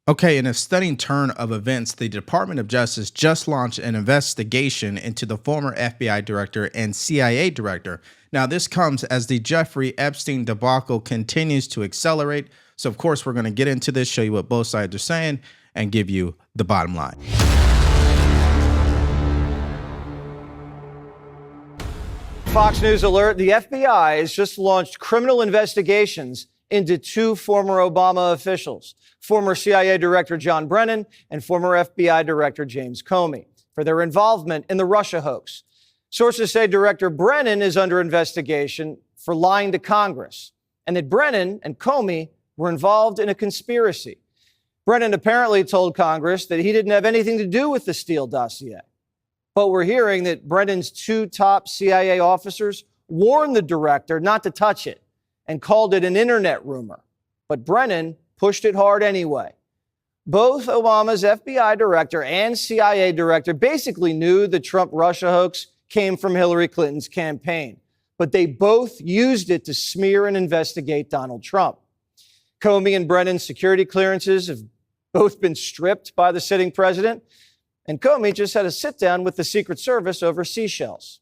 Okay, in a stunning turn of events, the Department of Justice just launched an investigation into the former FBI director and CIA director. Now, this comes as the Jeffrey Epstein debacle continues to accelerate. So, of course, we're going to get into this, show you what both sides are saying, and give you the bottom line. Fox News alert, the FBI has just launched criminal investigations into two former Obama officials, former CIA Director John Brennan and former FBI Director James Comey, for their involvement in the Russia hoax. Sources say Director Brennan is under investigation for lying to Congress, and that Brennan and Comey were involved in a conspiracy. Brennan apparently told Congress that he didn't have anything to do with the Steele dossier. But we're hearing that Brennan's two top CIA officers warned the director not to touch it and called it an internet rumor. But Brennan pushed it hard anyway. Both Obama's FBI director and CIA director basically knew the Trump-Russia hoax came from Hillary Clinton's campaign, but they both used it to smear and investigate Donald Trump. Comey and Brennan's security clearances have both been stripped by the sitting president, and Comey just had a sit-down with the Secret Service over Seychelles.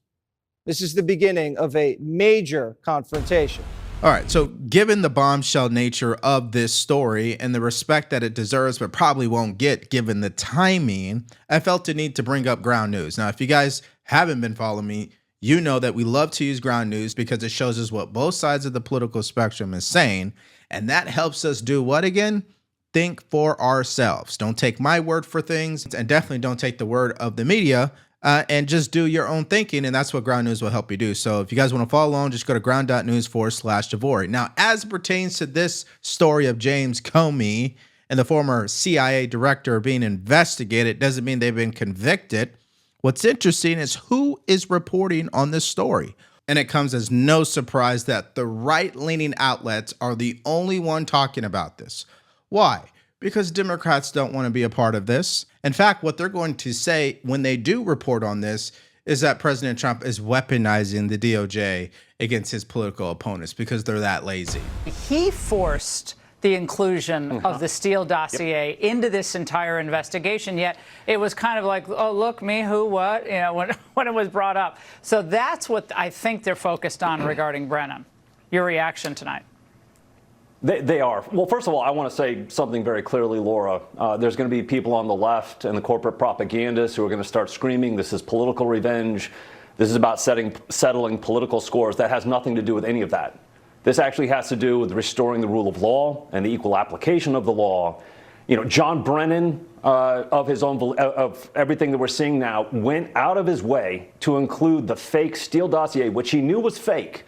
This is the beginning of a major confrontation. All right, so given the bombshell nature of this story and the respect that it deserves but probably won't get given the timing, I felt the need to bring up ground news. Now, if you guys haven't been following me, you know that we love to use ground news because it shows us what both sides of the political spectrum is saying, and that helps us do what again? Think for ourselves. Don't take my word for things, and definitely don't take the word of the media. And just do your own thinking, and that's what Ground News will help you do. So if you guys want to follow along, just go to ground.news/Devori. Now, as it pertains to this story of James Comey and the former CIA director being investigated, doesn't mean they've been convicted. What's interesting is who is reporting on this story. And it comes as no surprise that the right-leaning outlets are the only one talking about this. Why? Because Democrats don't want to be a part of this. In fact, what they're going to say when they do report on this is that President Trump is weaponizing the DOJ against his political opponents because they're that lazy. He forced the inclusion of the Steele dossier into this entire investigation, yet it was kind of like, oh, look, me, who, what, you know, when it was brought up. So that's what I think they're focused on regarding Brennan. Your reaction tonight? They are. Well, first of all, I want to say something very clearly, Laura. There's going to be people on the left and the corporate propagandists who are going to start screaming, this is political revenge. This is about settling political scores. That has nothing to do with any of that. This actually has to do with restoring the rule of law and the equal application of the law. You know, John Brennan, of everything that we're seeing now, went out of his way to include the fake Steele dossier, which he knew was fake,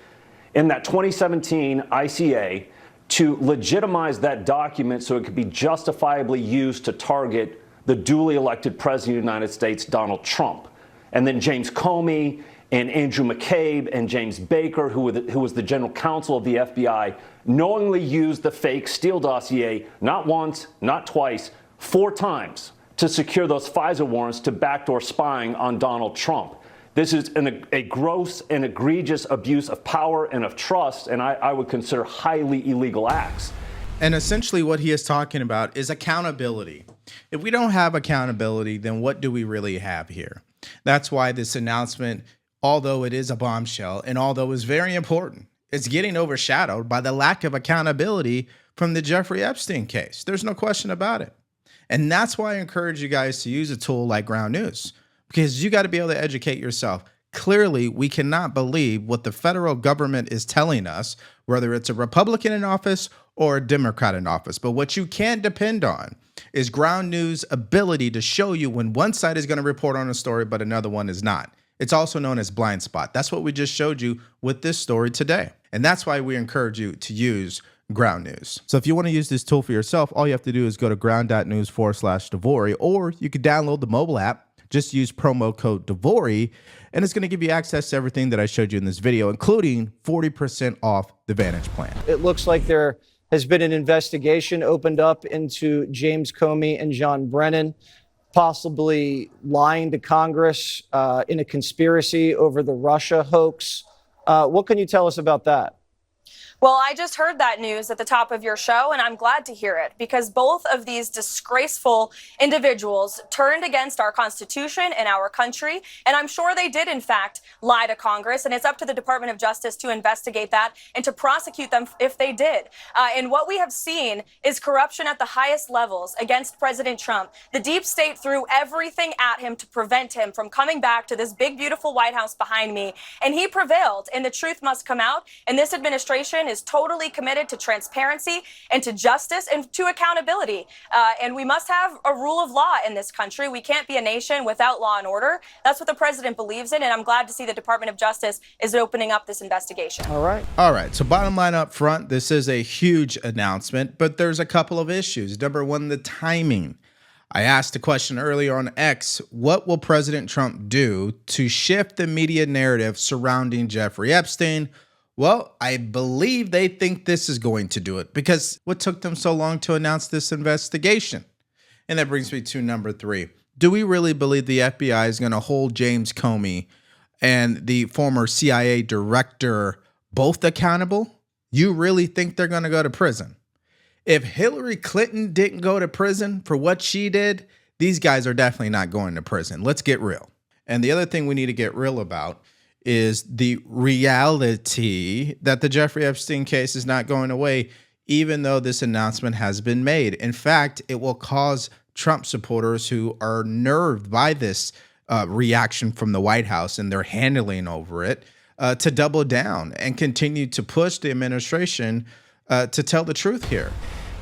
in that 2017 ICA, to legitimize that document so it could be justifiably used to target the duly elected president of the United States, Donald Trump. And then James Comey and Andrew McCabe and James Baker, who was the general counsel of the FBI, knowingly used the fake Steele dossier not once, not twice, 4 times to secure those FISA warrants to backdoor spying on Donald Trump. This is a gross and egregious abuse of power and of trust, and I would consider highly illegal acts. And essentially what he is talking about is accountability. If we don't have accountability, then what do we really have here? That's why this announcement, although it is a bombshell and although it's very important, it's getting overshadowed by the lack of accountability from the Jeffrey Epstein case. There's no question about it. And that's why I encourage you guys to use a tool like Ground News, because you got to be able to educate yourself. Clearly, we cannot believe what the federal government is telling us, whether it's a Republican in office or a Democrat in office. But what you can depend on is Ground News' ability to show you when one side is going to report on a story, but another one is not. It's also known as blind spot. That's what we just showed you with this story today. And that's why we encourage you to use Ground News. So if you want to use this tool for yourself, all you have to do is go to ground.news/Devori, or you could download the mobile app. Just use promo code Devori, and it's going to give you access to everything that I showed you in this video, including 40% off the Vantage plan. It looks like there has been an investigation opened up into James Comey and John Brennan, possibly lying to Congress in a conspiracy over the Russia hoax. What can you tell us about that? Well, I just heard that news at the top of your show, and I'm glad to hear it, because both of these disgraceful individuals turned against our Constitution and our country, and I'm sure they did, in fact, lie to Congress, and it's up to the Department of Justice to investigate that and to prosecute them if they did. And what we have seen is corruption at the highest levels against President Trump. The deep state threw everything at him to prevent him from coming back to this big, beautiful White House behind me, and he prevailed, and the truth must come out, and this administration is totally committed to transparency and to justice and to accountability. And we must have a rule of law in this country. We can't be a nation without law and order. That's what the president believes in, and I'm glad to see the Department of Justice is opening up this investigation. All right. All right. So bottom line up front, this is a huge announcement, but there's a couple of issues. Number one, the timing. I asked a question earlier on X, what will President Trump do to shift the media narrative surrounding Jeffrey Epstein? Well, I believe they think this is going to do it, because what took them so long to announce this investigation? And that brings me to number three. Do we really believe the FBI is going to hold James Comey and the former CIA director both accountable? You really think they're going to go to prison? If Hillary Clinton didn't go to prison for what she did, these guys are definitely not going to prison. Let's get real. And the other thing we need to get real about is the reality that the Jeffrey Epstein case is not going away, even though this announcement has been made. In fact, it will cause Trump supporters who are nerved by this reaction from the White House and their handling over it to double down and continue to push the administration to tell the truth here.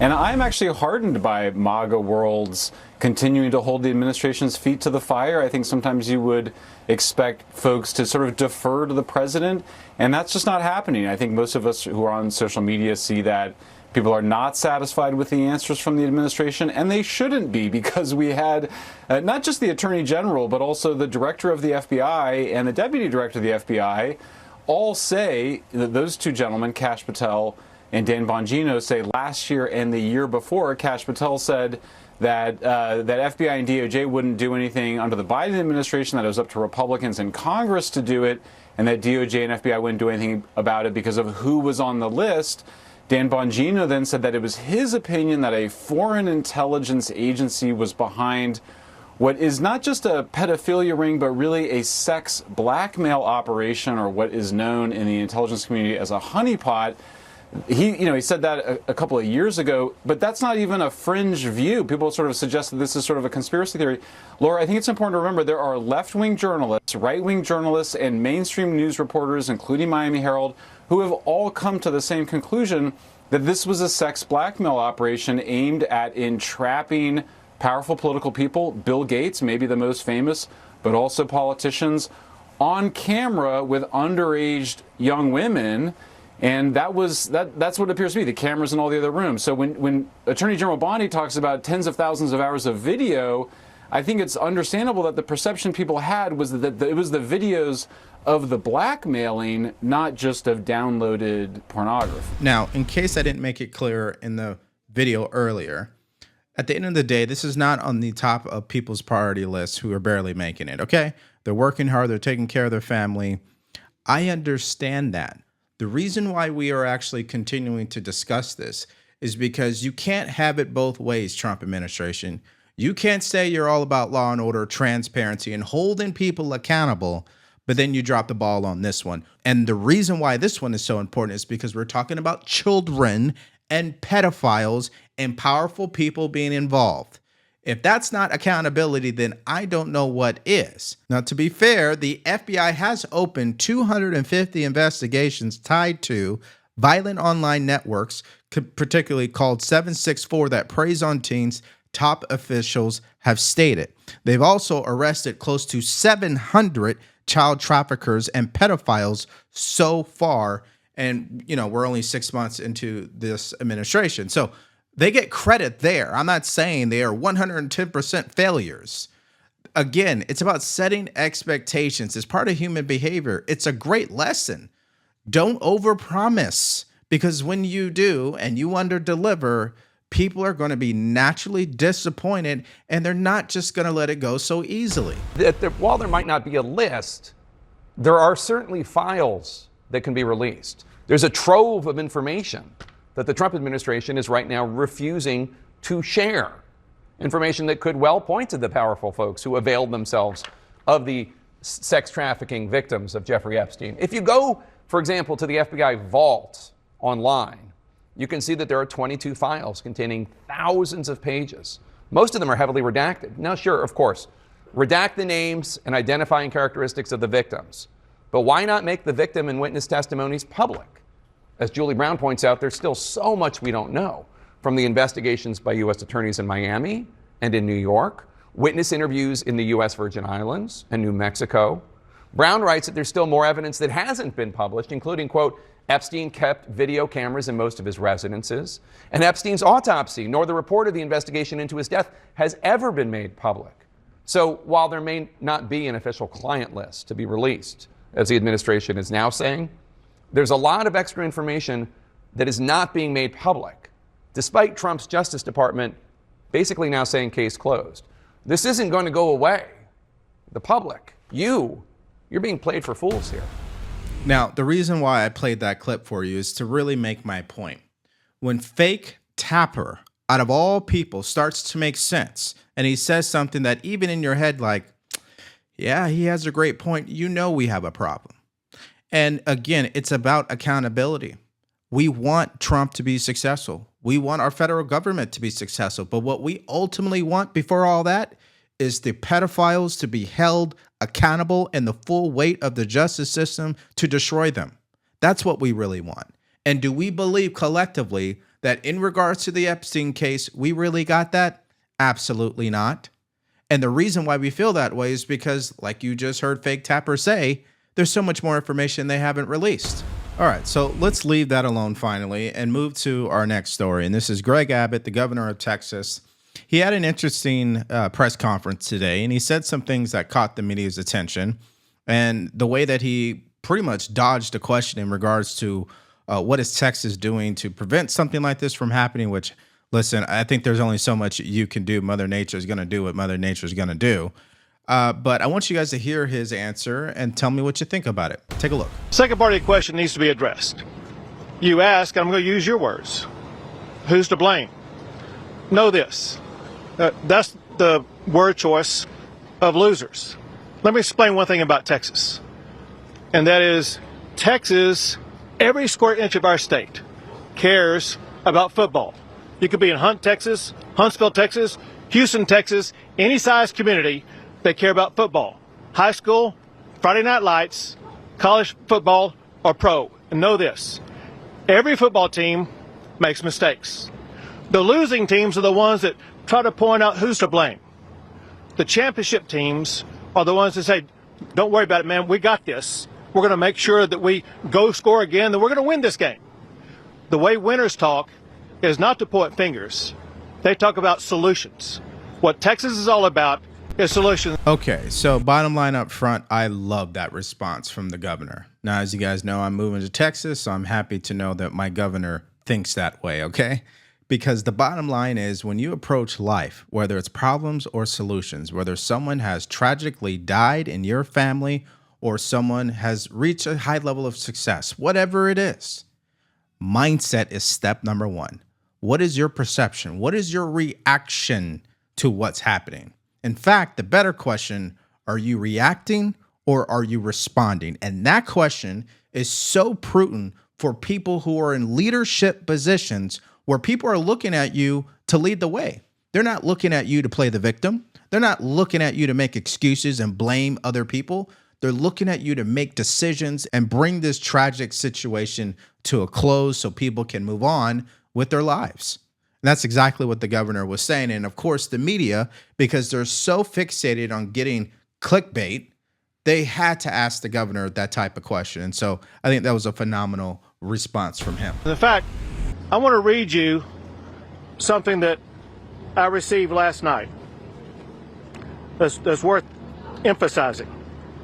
And I'm actually hardened by MAGA worlds continuing to hold the administration's feet to the fire. I think sometimes you would expect folks to sort of defer to the president, and that's just not happening. I think most of us who are on social media see that people are not satisfied with the answers from the administration, and they shouldn't be, because we had not just the Attorney General, but also the Director of the FBI and the Deputy Director of the FBI all say, that those two gentlemen, Kash Patel and Dan Bongino, say last year and the year before, Kash Patel said that that FBI and DOJ wouldn't do anything under the Biden administration, that it was up to Republicans in Congress to do it, and that DOJ and FBI wouldn't do anything about it because of who was on the list. Dan Bongino then said that it was his opinion that a foreign intelligence agency was behind what is not just a pedophilia ring, but really a sex blackmail operation, or what is known in the intelligence community as a honeypot. He said that a couple of years ago, but that's not even a fringe view. People sort of suggest that this is sort of a conspiracy theory. Laura, I think it's important to remember there are left-wing journalists, right-wing journalists, and mainstream news reporters, including Miami Herald, who have all come to the same conclusion that this was a sex blackmail operation aimed at entrapping powerful political people, Bill Gates, maybe the most famous, but also politicians, on camera with underage young women. And that's what it appears to be, the cameras in all the other rooms. So when Attorney General Bondi talks about tens of thousands of hours of video, I think it's understandable that the perception people had was that it was the videos of the blackmailing, not just of downloaded pornography. Now, in case I didn't make it clear in the video earlier, at the end of the day, this is not on the top of people's priority lists who are barely making it, okay? They're working hard, they're taking care of their family. I understand that. The reason why we are actually continuing to discuss this is because you can't have it both ways, Trump administration. You can't say you're all about law and order, transparency, and holding people accountable, but then you drop the ball on this one. And the reason why this one is so important is because we're talking about children and pedophiles and powerful people being involved. If that's not accountability, then I don't know what is. Now, to be fair, the FBI has opened 250 investigations tied to violent online networks, particularly called 764, that preys on teens, top officials have stated. They've also arrested close to 700 child traffickers and pedophiles so far. And, we're only 6 months into this administration. So they get credit there. I'm not saying they are 110% failures. Again, it's about setting expectations. It's part of human behavior. It's a great lesson. Don't overpromise, because when you do and you underdeliver, people are going to be naturally disappointed, and they're not just going to let it go so easily. While there might not be a list, there are certainly files that can be released. There's a trove of information that the Trump administration is right now refusing to share. Information that could well point to the powerful folks who availed themselves of the sex trafficking victims of Jeffrey Epstein. If you go, for example, to the FBI vault online, you can see that there are 22 files containing thousands of pages. Most of them are heavily redacted. Now, sure, of course, redact the names and identifying characteristics of the victims. But why not make the victim and witness testimonies public? As Julie Brown points out, there's still so much we don't know from the investigations by U.S. attorneys in Miami and in New York, witness interviews in the U.S. Virgin Islands and New Mexico. Brown writes that there's still more evidence that hasn't been published, including, quote, Epstein kept video cameras in most of his residences, and Epstein's autopsy, nor the report of the investigation into his death, has ever been made public. So while there may not be an official client list to be released, as the administration is now saying, there's a lot of extra information that is not being made public, despite Trump's Justice Department basically now saying case closed. This isn't going to go away. The public, you're being played for fools here. Now, the reason why I played that clip for you is to really make my point. When fake Tapper, out of all people, starts to make sense, and he says something that even in your head, like, yeah, he has a great point, you know we have a problem. And again, it's about accountability. We want Trump to be successful. We want our federal government to be successful. But what we ultimately want before all that is the pedophiles to be held accountable and the full weight of the justice system to destroy them. That's what we really want. And do we believe collectively that in regards to the Epstein case, we really got that? Absolutely not. And the reason why we feel that way is because, like you just heard Fake Tapper say, there's so much more information they haven't released. All right, so let's leave that alone finally and move to our next story. And this is Greg Abbott, the governor of Texas. He had an interesting press conference today, and he said some things that caught the media's attention. And the way that he pretty much dodged a question in regards to what is Texas doing to prevent something like this from happening, which, listen, I think there's only so much you can do. Mother Nature is going to do what Mother Nature is going to do. But I want you guys to hear his answer and tell me what you think about it. Take a look. Second part of the question needs to be addressed. You ask, I'm going to use your words, who's to blame? Know this. That's the word choice of losers. Let me explain one thing about Texas. And that is, Texas, every square inch of our state, cares about football. You could be in Hunt, Texas, Huntsville, Texas, Houston, Texas, any size community. They care about football, high school, Friday night lights, college football, or pro. And know this, every football team makes mistakes. The losing teams are the ones that try to point out who's to blame. The championship teams are the ones that say, don't worry about it, man, we got this. We're going to make sure that we go score again, that we're going to win this game. The way winners talk is not to point fingers. They talk about solutions. What Texas is all about is solutions. Okay, so bottom line up front, I love that response from the governor. Now, as you guys know, I'm moving to Texas, so I'm happy to know that my governor thinks that way, okay? Because the bottom line is when you approach life, whether it's problems or solutions, whether someone has tragically died in your family or someone has reached a high level of success, whatever it is, mindset is step number one. What is your perception? What is your reaction to what's happening? In fact, the better question, are you reacting or are you responding? And that question is so prudent for people who are in leadership positions where people are looking at you to lead the way. They're not looking at you to play the victim. They're not looking at you to make excuses and blame other people. They're looking at you to make decisions and bring this tragic situation to a close so people can move on with their lives. And that's exactly what the governor was saying. And of course, the media, because they're so fixated on getting clickbait, they had to ask the governor that type of question. And so I think that was a phenomenal response from him. In fact, I want to read you something that I received last night that's worth emphasizing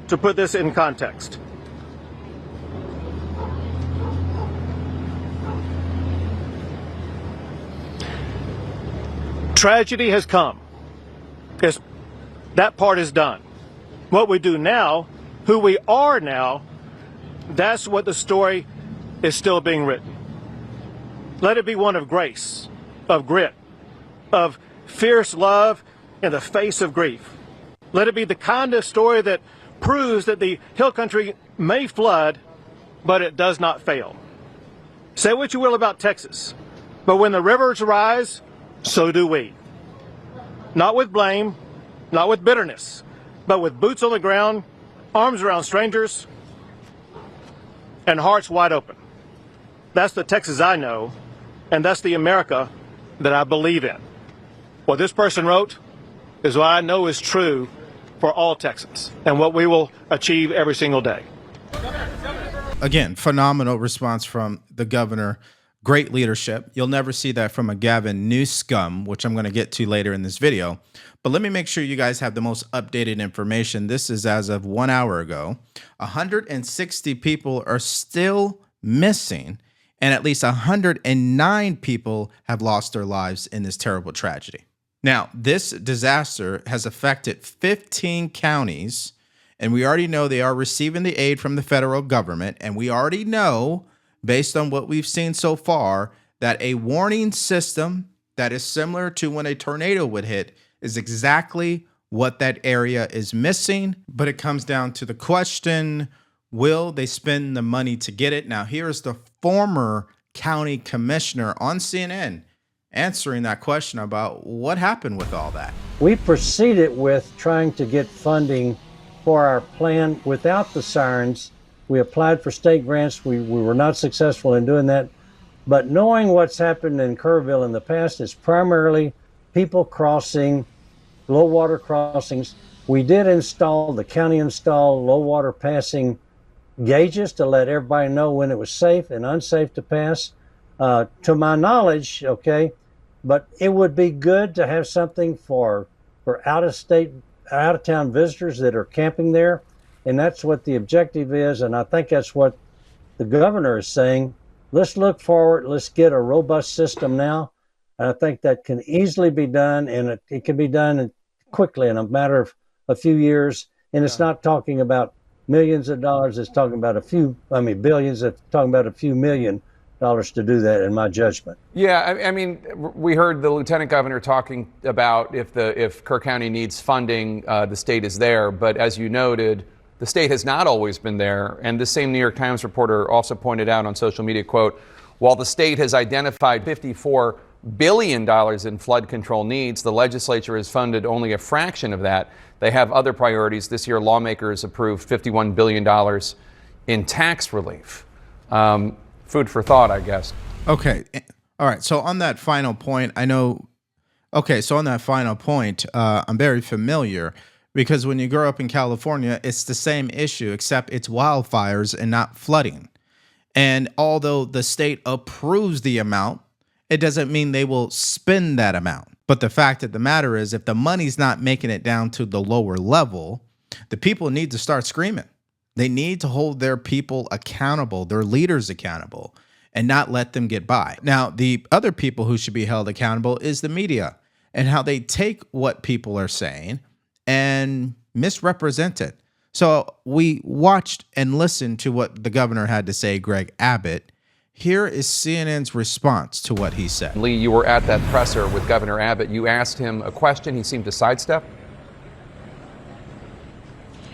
to put this in context. Tragedy has come. That part is done. What we do now, who we are now, that's what the story is still being written. Let it be one of grace, of grit, of fierce love in the face of grief. Let it be the kind of story that proves that the hill country may flood, but it does not fail. Say what you will about Texas, but when the rivers rise, so do we. Not with blame, not with bitterness, but with boots on the ground, arms around strangers, and hearts wide open. That's the Texas I know, and that's the America that I believe in. What this person wrote is what I know is true for all Texans, and what we will achieve every single day. Again, phenomenal response from the governor. Great leadership. You'll never see that from a Gavin Newsom, which I'm going to get to later in this video. But let me make sure you guys have the most updated information. This is as of 1 hour ago. 160 people are still missing, and at least 109 people have lost their lives in this terrible tragedy. Now, this disaster has affected 15 counties, and we already know they are receiving the aid from the federal government, and we already know, based on what we've seen so far, that a warning system that is similar to when a tornado would hit is exactly what that area is missing. But it comes down to the question, will they spend the money to get it? Now, here's the former county commissioner on CNN answering that question about what happened with all that. We proceeded with trying to get funding for our plan without the sirens. We applied for state grants. We were not successful in doing that. But knowing what's happened in Kerrville in the past, it's primarily people crossing, low water crossings. We did install, the county installed low water passing gauges to let everybody know when it was safe and unsafe to pass. To my knowledge, okay, but it would be good to have something for out-of-state, out-of-town visitors that are camping there. And that's what the objective is, and I think that's what the governor is saying. Let's look forward. Let's get a robust system now. And I think that can easily be done, and it can be done quickly in a matter of a few years. And it's not talking about millions of dollars. It's talking about billions. It's talking about a few $1 million to do that, in my judgment. Yeah, I mean, we heard the lieutenant governor talking about if Kerr County needs funding, the state is there. But as you noted, the state has not always been there. And the same New York Times reporter also pointed out on social media, quote, while the state has identified $54 billion in flood control needs, the legislature has funded only a fraction of that. They have other priorities. This year, lawmakers approved $51 billion in tax relief. Food for thought, I guess. Okay. All right. So on that final point, I'm very familiar, because when you grow up in California, it's the same issue, except it's wildfires and not flooding. And although the state approves the amount, it doesn't mean they will spend that amount. But the fact of the matter is, if the money's not making it down to the lower level, the people need to start screaming. They need to hold their people accountable, their leaders accountable, and not let them get by. Now, the other people who should be held accountable is the media, and how they take what people are saying and misrepresent it. So we watched and listened to what the governor had to say, Greg Abbott. Here is CNN's response to what he said. Lee, you were at that presser with Governor Abbott. You asked him a question. He seemed to sidestep.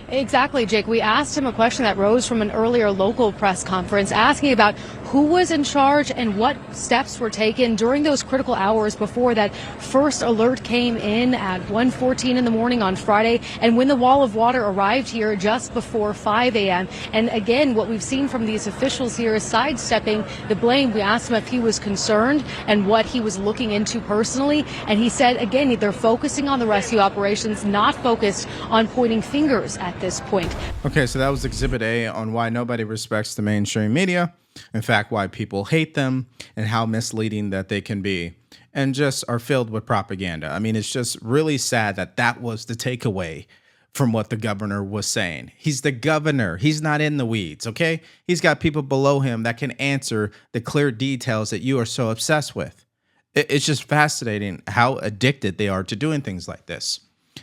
Exactly, Jake. We asked him a question that rose from an earlier local press conference, asking about who was in charge and what steps were taken during those critical hours before that first alert came in at 1:14 in the morning on Friday, and when the wall of water arrived here just before 5 a.m. And again, what we've seen from these officials here is sidestepping the blame. We asked him if he was concerned and what he was looking into personally, and he said, again, they're focusing on the rescue operations, not focused on pointing fingers at this point. Okay, so that was Exhibit A on why nobody respects the mainstream media. In fact, why people hate them and how misleading that they can be, and just are filled with propaganda. I mean, it's just really sad that that was the takeaway from what the governor was saying. He's the governor. He's not in the weeds, okay? He's got people below him that can answer the clear details that you are so obsessed with. It's just fascinating how addicted they are to doing things like this.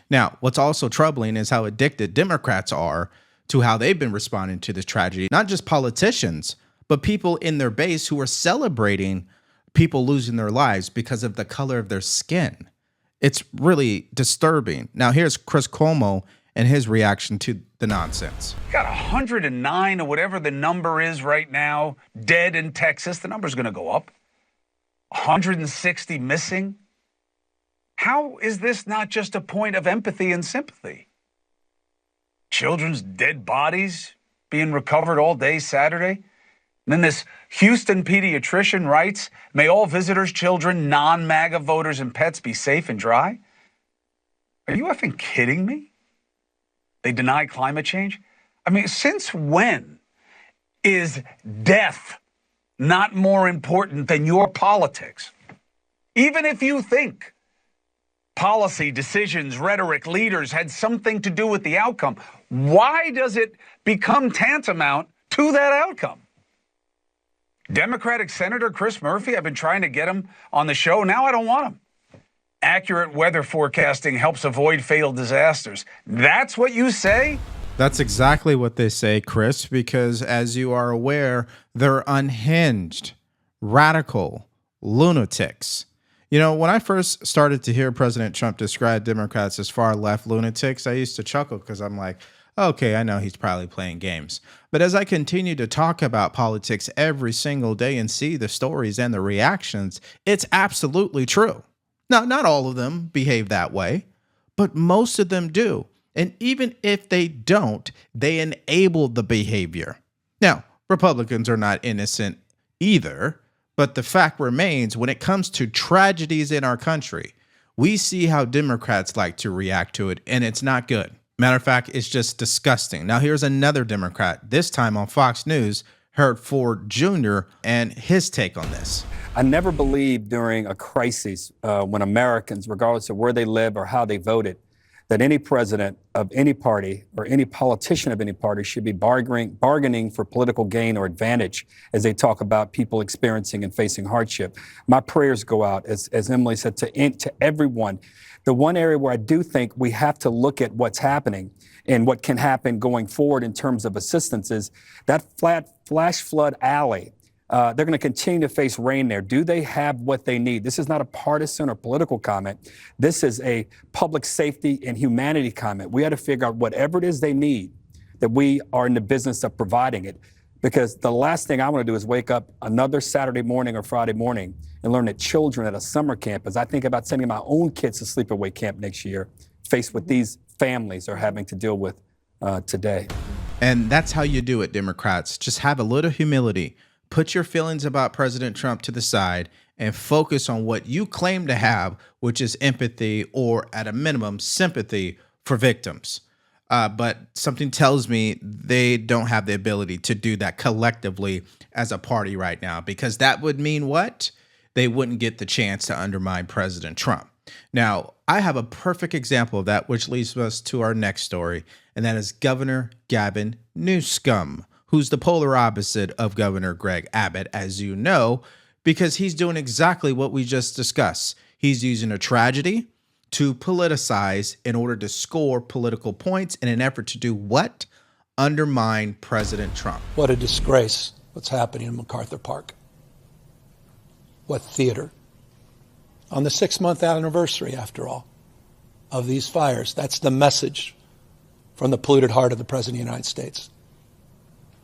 Now, what's also troubling is how addicted Democrats are to how they've been responding to this tragedy. Not just politicians, but people in their base who are celebrating people losing their lives because of the color of their skin. It's really disturbing. Now, here's Chris Cuomo and his reaction to the nonsense. Got 109 or whatever the number is right now, dead in Texas. The number's going to go up. 160 missing. How is this not just a point of empathy and sympathy? Children's dead bodies being recovered all day Saturday. And then this Houston pediatrician writes, may all visitors, children, non-MAGA voters, and pets be safe and dry. Are you effing kidding me? They deny climate change? I mean, since when is death not more important than your politics? Even if you think policy, decisions, rhetoric, leaders had something to do with the outcome, why does it become tantamount to that outcome? Democratic Senator Chris Murphy, I've been trying to get him on the show. Now I don't want him. Accurate weather forecasting helps avoid fatal disasters. That's what you say? That's exactly what they say, Chris, because as you are aware, they're unhinged, radical lunatics. You know, when I first started to hear President Trump describe Democrats as far left lunatics, I used to chuckle because I'm like, okay, I know he's probably playing games. But as I continue to talk about politics every single day and see the stories and the reactions, it's absolutely true. Now, not all of them behave that way, but most of them do. And even if they don't, they enable the behavior. Now, Republicans are not innocent either, but the fact remains when it comes to tragedies in our country, we see how Democrats like to react to it, and it's not good. Matter of fact, it's just disgusting. Now, here's another Democrat, this time on Fox News, Herb Ford Jr., and his take on this. I never believed during a crisis when Americans, regardless of where they live or how they voted, that any president of any party or any politician of any party should be bargaining for political gain or advantage as they talk about people experiencing and facing hardship. My prayers go out, as Emily said, to everyone. The one area where I do think we have to look at what's happening and what can happen going forward in terms of assistance is that flash flood alley. They're going to continue to face rain there. Do they have what they need? This is not a partisan or political comment. This is a public safety and humanity comment. We had to figure out whatever it is they need, that we are in the business of providing it. Because the last thing I want to do is wake up another Saturday morning or Friday morning and learn that children at a summer camp, as I think about sending my own kids to sleepaway camp next year, face what these families are having to deal with today. And that's how you do it, Democrats. Just have a little humility. Put your feelings about President Trump to the side and focus on what you claim to have, which is empathy or, at a minimum, sympathy for victims. But something tells me they don't have the ability to do that collectively as a party right now, because that would mean what? They wouldn't get the chance to undermine President Trump. Now, I have a perfect example of that, which leads us to our next story, and that is Governor Gavin Newsom, who's the polar opposite of Governor Greg Abbott, as you know, because he's doing exactly what we just discussed. He's using a tragedy to politicize in order to score political points in an effort to do what? Undermine President Trump. What a disgrace what's happening in MacArthur Park. What theater. On the 6-month anniversary, after all, of these fires. That's the message from the polluted heart of the President of the United States.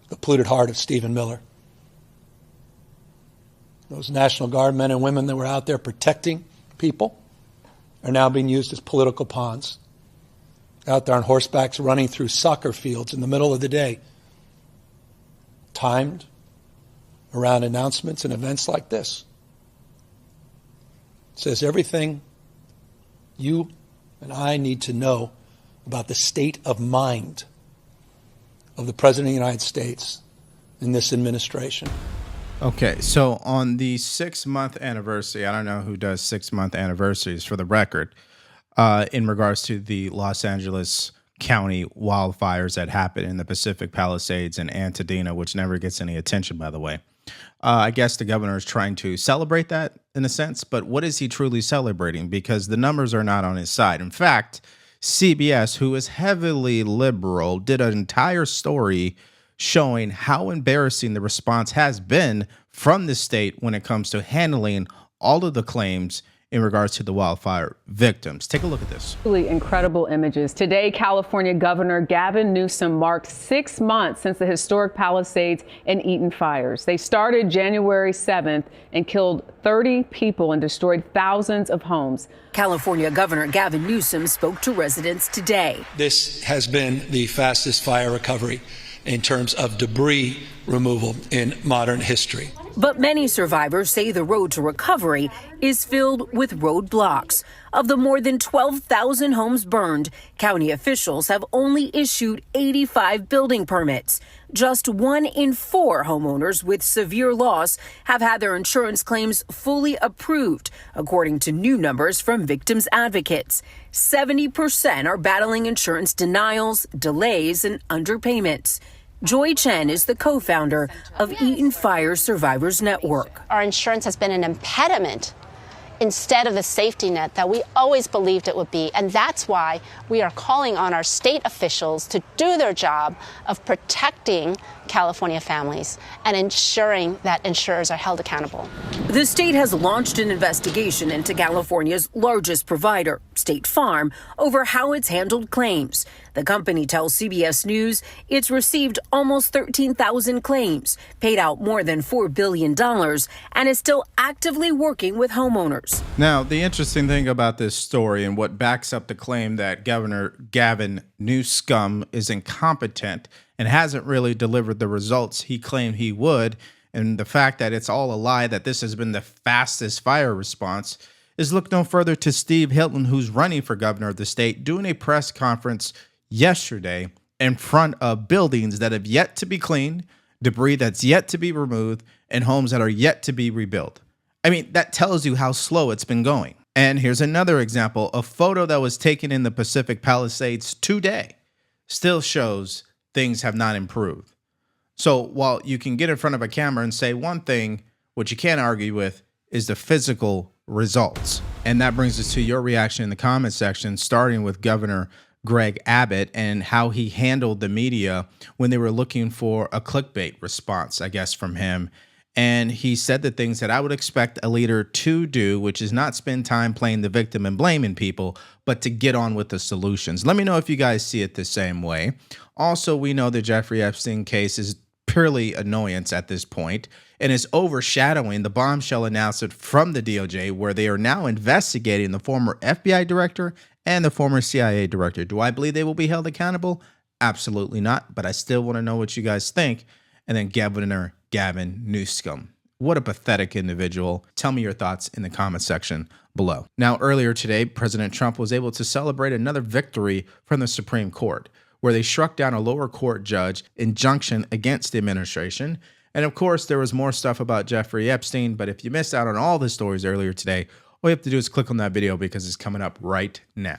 The polluted heart of Stephen Miller. Those National Guard men and women that were out there protecting people are now being used as political pawns. Out there on horsebacks running through soccer fields in the middle of the day. Timed around announcements and events like this. It says everything you and I need to know about the state of mind of the President of the United States in this administration. Okay, so on the 6-month anniversary, I don't know who does 6-month anniversaries for the record, in regards to the Los Angeles County wildfires that happened in the Pacific Palisades and Altadena, which never gets any attention, by the way. I guess the governor is trying to celebrate that in a sense, but what is he truly celebrating? Because the numbers are not on his side. In fact, CBS, who is heavily liberal, did an entire story showing how embarrassing the response has been from the state when it comes to handling all of the claims in regards to the wildfire victims. Take a look at this. Truly incredible images. Today, California Governor Gavin Newsom marked 6 months since the historic Palisades and Eaton fires. They started January 7th and killed 30 people and destroyed thousands of homes. California Governor Gavin Newsom spoke to residents today. This has been the fastest fire recovery in terms of debris removal in modern history. But many survivors say the road to recovery is filled with roadblocks. Of the more than 12,000 homes burned, county officials have only issued 85 building permits. Just 1 in 4 homeowners with severe loss have had their insurance claims fully approved, according to new numbers from victims' advocates. 70% are battling insurance denials, delays, and underpayments. Joy Chen is the co-founder of Eaton Fire Survivors Network. Our insurance has been an impediment instead of the safety net that we always believed it would be. And that's why we are calling on our state officials to do their job of protecting California families and ensuring that insurers are held accountable. The state has launched an investigation into California's largest provider, State Farm, over how it's handled claims. The company tells CBS News it's received almost 13,000 claims, paid out more than $4 billion, and is still actively working with homeowners. Now, the interesting thing about this story and what backs up the claim that Governor Gavin Newsom is incompetent and hasn't really delivered the results he claimed he would, and the fact that it's all a lie, that this has been the fastest fire response, is look no further to Steve Hilton, who's running for governor of the state, doing a press conference yesterday in front of buildings that have yet to be cleaned, debris that's yet to be removed, and homes that are yet to be rebuilt. I mean, that tells you how slow it's been going. And here's another example. A photo that was taken in the Pacific Palisades today still shows things have not improved. So while you can get in front of a camera and say one thing, what you can't argue with is the physical results. And that brings us to your reaction in the comment section, starting with Governor Greg Abbott and how he handled the media when they were looking for a clickbait response, I guess, from him. And he said the things that I would expect a leader to do, which is not spend time playing the victim and blaming people, but to get on with the solutions. Let me know if you guys see it the same way. Also, we know the Jeffrey Epstein case is purely annoyance at this point and is overshadowing the bombshell announcement from the DOJ, where they are now investigating the former FBI director and the former CIA director. Do I believe they will be held accountable? Absolutely not, but I still want to know what you guys think. And then Governor Gavin Newsom. What a pathetic individual. Tell me your thoughts in the comment section below. Now, earlier today, President Trump was able to celebrate another victory from the Supreme Court, where they struck down a lower court judge injunction against the administration. And of course, there was more stuff about Jeffrey Epstein, but if you missed out on all the stories earlier today, all you have to do is click on that video because it's coming up right now.